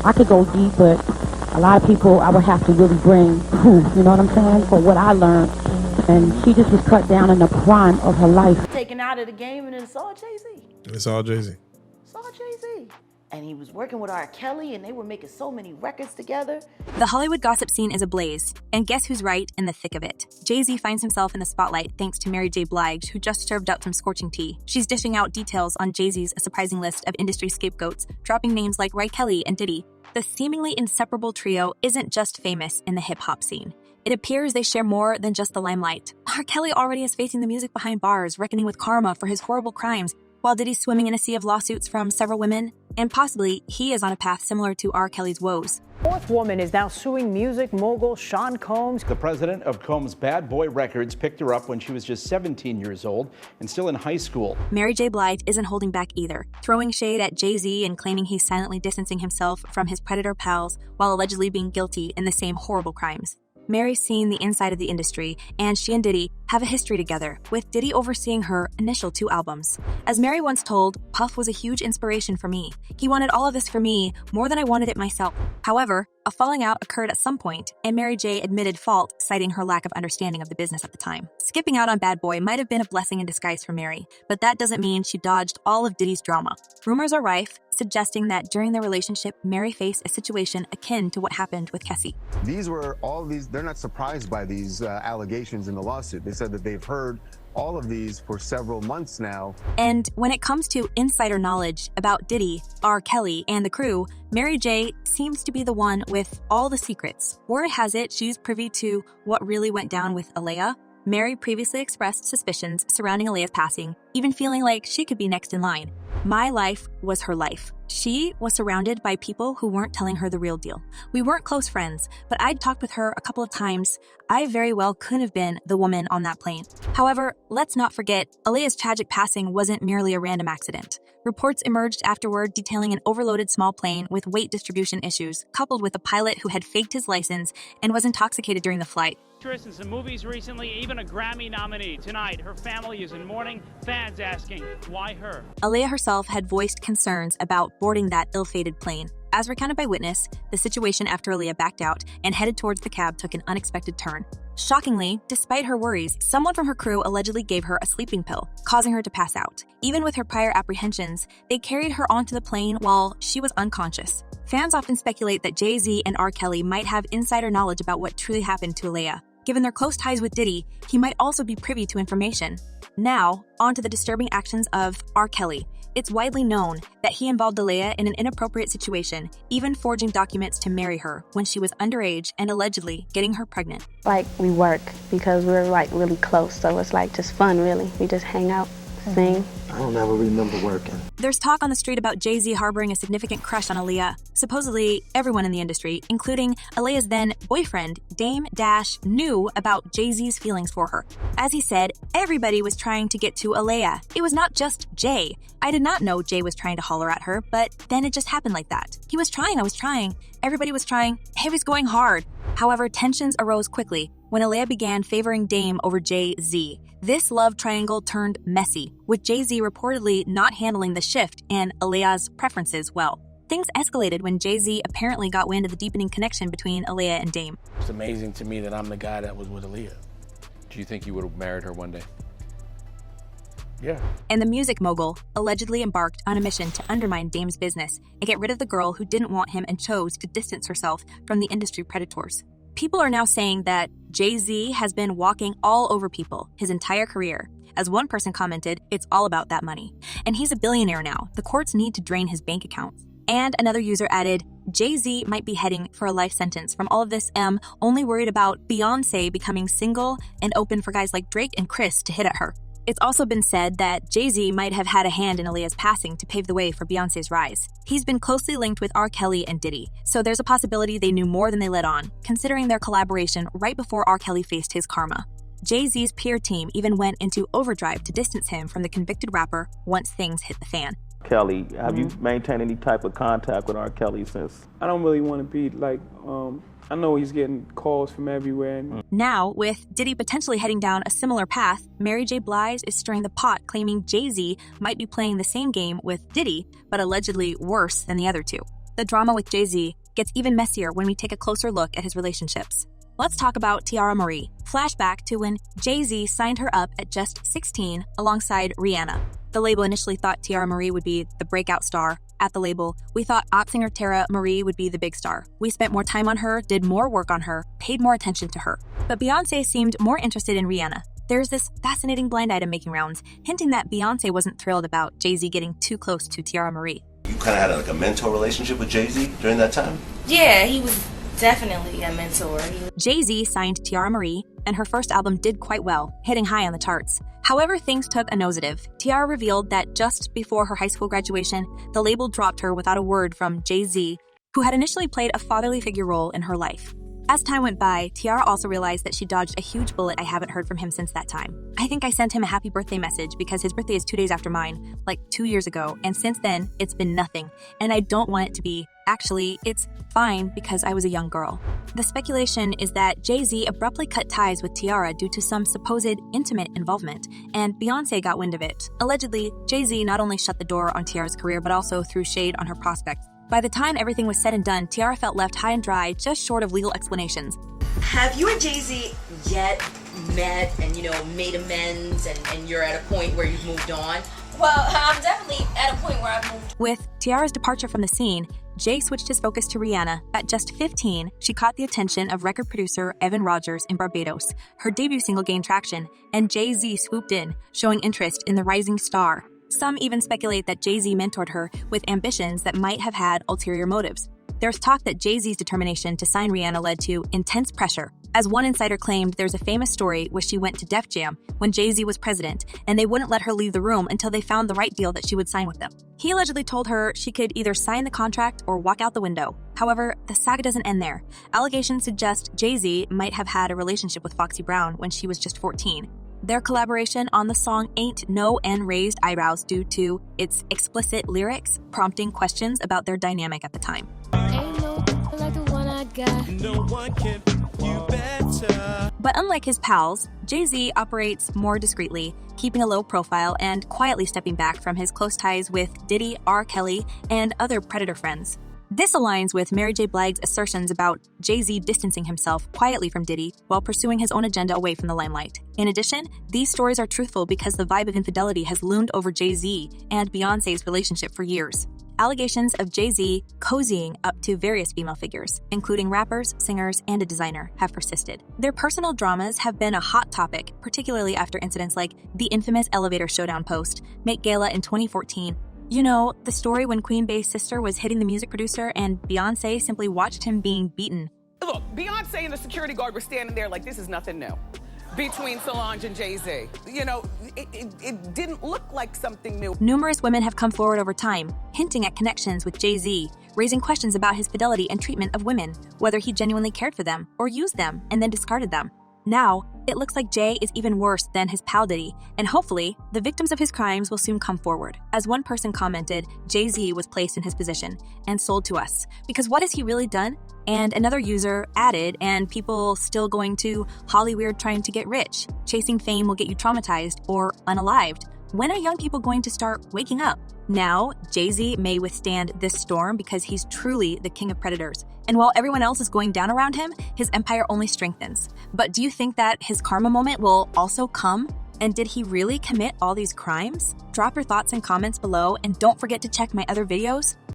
I could go deep, but a lot of people I would have to really bring proof, you know what I'm saying, for what I learned. And she just was cut down in the prime of her life. Taken out of the game, and it's all Jay-Z. It's all Jay-Z. It's all Jay-Z. And he was working with R. Kelly, and they were making so many records together. The Hollywood gossip scene is ablaze, and guess who's right in the thick of it? Jay-Z finds himself in the spotlight thanks to Mary J. Blige, who just served up some scorching tea. She's dishing out details on Jay-Z's a surprising list of industry scapegoats, dropping names like R. Kelly and Diddy. The seemingly inseparable trio isn't just famous in the hip-hop scene. It appears they share more than just the limelight. R. Kelly already is facing the music behind bars, reckoning with karma for his horrible crimes, while Diddy's swimming in a sea of lawsuits from several women, and possibly he is on a path similar to R. Kelly's woes. Fourth woman is now suing music mogul Sean Combs. The president of Combs' Bad Boy Records picked her up when she was just 17 years old and still in high school. Mary J. Blige isn't holding back either, throwing shade at Jay-Z and claiming he's silently distancing himself from his predator pals while allegedly being guilty in the same horrible crimes. Mary's seen the inside of the industry, and she and Diddy have a history together, with Diddy overseeing her initial 2 albums. As Mary once told, Puff was a huge inspiration for me. He wanted all of this for me more than I wanted it myself. However, a falling out occurred at some point, and Mary J. admitted fault, citing her lack of understanding of the business at the time. Skipping out on Bad Boy might have been a blessing in disguise for Mary, but that doesn't mean she dodged all of Diddy's drama. Rumors are rife, suggesting that during their relationship, Mary faced a situation akin to what happened with Kessie. They're not surprised by these allegations in the lawsuit. They said that they've heard all of these for several months now. And when it comes to insider knowledge about Diddy, R. Kelly, and the crew, Mary J. seems to be the one with all the secrets. Word has it she's privy to what really went down with Aaliyah. Mary previously expressed suspicions surrounding Aaliyah's passing, even feeling like she could be next in line. My life was her life. She was surrounded by people who weren't telling her the real deal. We weren't close friends, but I'd talked with her a couple of times. I very well could have been the woman on that plane. However, let's not forget, Aaliyah's tragic passing wasn't merely a random accident. Reports emerged afterward detailing an overloaded small plane with weight distribution issues, coupled with a pilot who had faked his license and was intoxicated during the flight. In some movies recently, even a Grammy nominee. Tonight, her family is in mourning, fans asking, why her? Aaliyah herself had voiced concerns about boarding that ill-fated plane. As recounted by witness, the situation after Aaliyah backed out and headed towards the cab took an unexpected turn. Shockingly, despite her worries, someone from her crew allegedly gave her a sleeping pill, causing her to pass out. Even with her prior apprehensions, they carried her onto the plane while she was unconscious. Fans often speculate that Jay-Z and R. Kelly might have insider knowledge about what truly happened to Aaliyah. Given their close ties with Diddy, he might also be privy to information. Now, on to the disturbing actions of R. Kelly. It's widely known that he involved Aaliyah in an inappropriate situation, even forging documents to marry her when she was underage and allegedly getting her pregnant. Like, we work because we're like really close, so it's like just fun, really. We just hang out, sing. I don't ever remember working. There's talk on the street about Jay-Z harboring a significant crush on Aaliyah. Supposedly, everyone in the industry, including Aaliyah's then boyfriend, Dame Dash, knew about Jay-Z's feelings for her. As he said, everybody was trying to get to Aaliyah. It was not just Jay. I did not know Jay was trying to holler at her, but then it just happened like that. He was trying, I was trying. Everybody was trying. He was going hard. However, tensions arose quickly when Aaliyah began favoring Dame over Jay-Z. This love triangle turned messy, with Jay-Z reportedly not handling the shift and Aaliyah's preferences well. Things escalated when Jay-Z apparently got wind of the deepening connection between Aaliyah and Dame. It's amazing to me that I'm the guy that was with Aaliyah. Do you think you would have married her one day? Yeah. And the music mogul allegedly embarked on a mission to undermine Dame's business and get rid of the girl who didn't want him and chose to distance herself from the industry predators. People are now saying that Jay-Z has been walking all over people his entire career. As one person commented, it's all about that money. And he's a billionaire now. The courts need to drain his bank accounts. And another user added, Jay-Z might be heading for a life sentence from all of this only worried about Beyonce becoming single and open for guys like Drake and Chris to hit at her. It's also been said that Jay-Z might have had a hand in Aaliyah's passing to pave the way for Beyonce's rise. He's been closely linked with R. Kelly and Diddy, so there's a possibility they knew more than they let on, considering their collaboration right before R. Kelly faced his karma. Jay-Z's PR team even went into overdrive to distance him from the convicted rapper once things hit the fan. Kelly, have you maintained any type of contact with R. Kelly since? I don't really want to be like, I know he's getting calls from everywhere. Now, with Diddy potentially heading down a similar path, Mary J. Blige is stirring the pot, claiming Jay-Z might be playing the same game with Diddy, but allegedly worse than the other two. The drama with Jay-Z gets even messier when we take a closer look at his relationships. Let's talk about Teairra Marie. Flashback to when Jay-Z signed her up at just 16 alongside Rihanna. The label initially thought Teairra Marie would be the breakout star. At the label, we thought pop singer Teairra Marie would be the big star. We spent more time on her, did more work on her, paid more attention to her. But Beyoncé seemed more interested in Rihanna. There's this fascinating blind item making rounds, hinting that Beyoncé wasn't thrilled about Jay-Z getting too close to Teairra Marie. You kind of had like a mentor relationship with Jay-Z during that time? Yeah, he was definitely a mentor. Jay-Z signed Teairra Marie, and her first album did quite well, hitting high on the charts. However, things took a nosedive. Teairra revealed that just before her high school graduation, the label dropped her without a word from Jay-Z, who had initially played a fatherly figure role in her life. As time went by, Teairra also realized that she dodged a huge bullet I haven't heard from him since that time. I think I sent him a happy birthday message because his birthday is 2 days after mine, like 2 years ago, and since then, it's been nothing. And I don't want it to be. Actually, it's fine because I was a young girl. The speculation is that Jay-Z abruptly cut ties with Teairra due to some supposed intimate involvement, and Beyoncé got wind of it. Allegedly, Jay-Z not only shut the door on Teairra's career, but also threw shade on her prospects. By the time everything was said and done, Teairra felt left high and dry, just short of legal explanations. Have you and Jay-Z yet met and, made amends and you're at a point where you've moved on? Well, I'm definitely at a point where I've moved. With Teairra's departure from the scene, Jay switched his focus to Rihanna. At just 15, she caught the attention of record producer Evan Rogers in Barbados. Her debut single gained traction, and Jay-Z swooped in, showing interest in the rising star. Some even speculate that Jay-Z mentored her with ambitions that might have had ulterior motives. There's talk that Jay-Z's determination to sign Rihanna led to intense pressure. As one insider claimed, there's a famous story where she went to Def Jam when Jay-Z was president, and they wouldn't let her leave the room until they found the right deal that she would sign with them. He allegedly told her she could either sign the contract or walk out the window. However, the saga doesn't end there. Allegations suggest Jay-Z might have had a relationship with Foxy Brown when she was just 14. Their collaboration on the song Ain't No and raised eyebrows due to its explicit lyrics, prompting questions about their dynamic at the time. Ain't no like the one I got. No one can you better. But unlike his pals, Jay-Z operates more discreetly, keeping a low profile and quietly stepping back from his close ties with Diddy, R. Kelly, and other Predator friends. This aligns with Mary J. Blige's assertions about Jay-Z distancing himself quietly from Diddy while pursuing his own agenda away from the limelight. In addition, these stories are truthful because the vibe of infidelity has loomed over Jay-Z and Beyoncé's relationship for years. Allegations of Jay-Z cozying up to various female figures, including rappers, singers, and a designer, have persisted. Their personal dramas have been a hot topic, particularly after incidents like the infamous Elevator Showdown post, Met Gala in 2014, you know, the story when Queen Bey's sister was hitting the music producer and Beyoncé simply watched him being beaten. Look, Beyoncé and the security guard were standing there like this is nothing new between Solange and Jay-Z. It didn't look like something new. Numerous women have come forward over time, hinting at connections with Jay-Z, raising questions about his fidelity and treatment of women, whether he genuinely cared for them or used them and then discarded them. Now, it looks like Jay is even worse than his pal Diddy, and hopefully, the victims of his crimes will soon come forward. As one person commented, Jay-Z was placed in his position and sold to us. Because what has he really done? And another user added, and people still going to Hollyweird trying to get rich. Chasing fame will get you traumatized or unalived. When are young people going to start waking up? Now, Jay-Z may withstand this storm because he's truly the king of predators. And while everyone else is going down around him, his empire only strengthens. But do you think that his karma moment will also come? And did he really commit all these crimes? Drop your thoughts and comments below, and don't forget to check my other videos.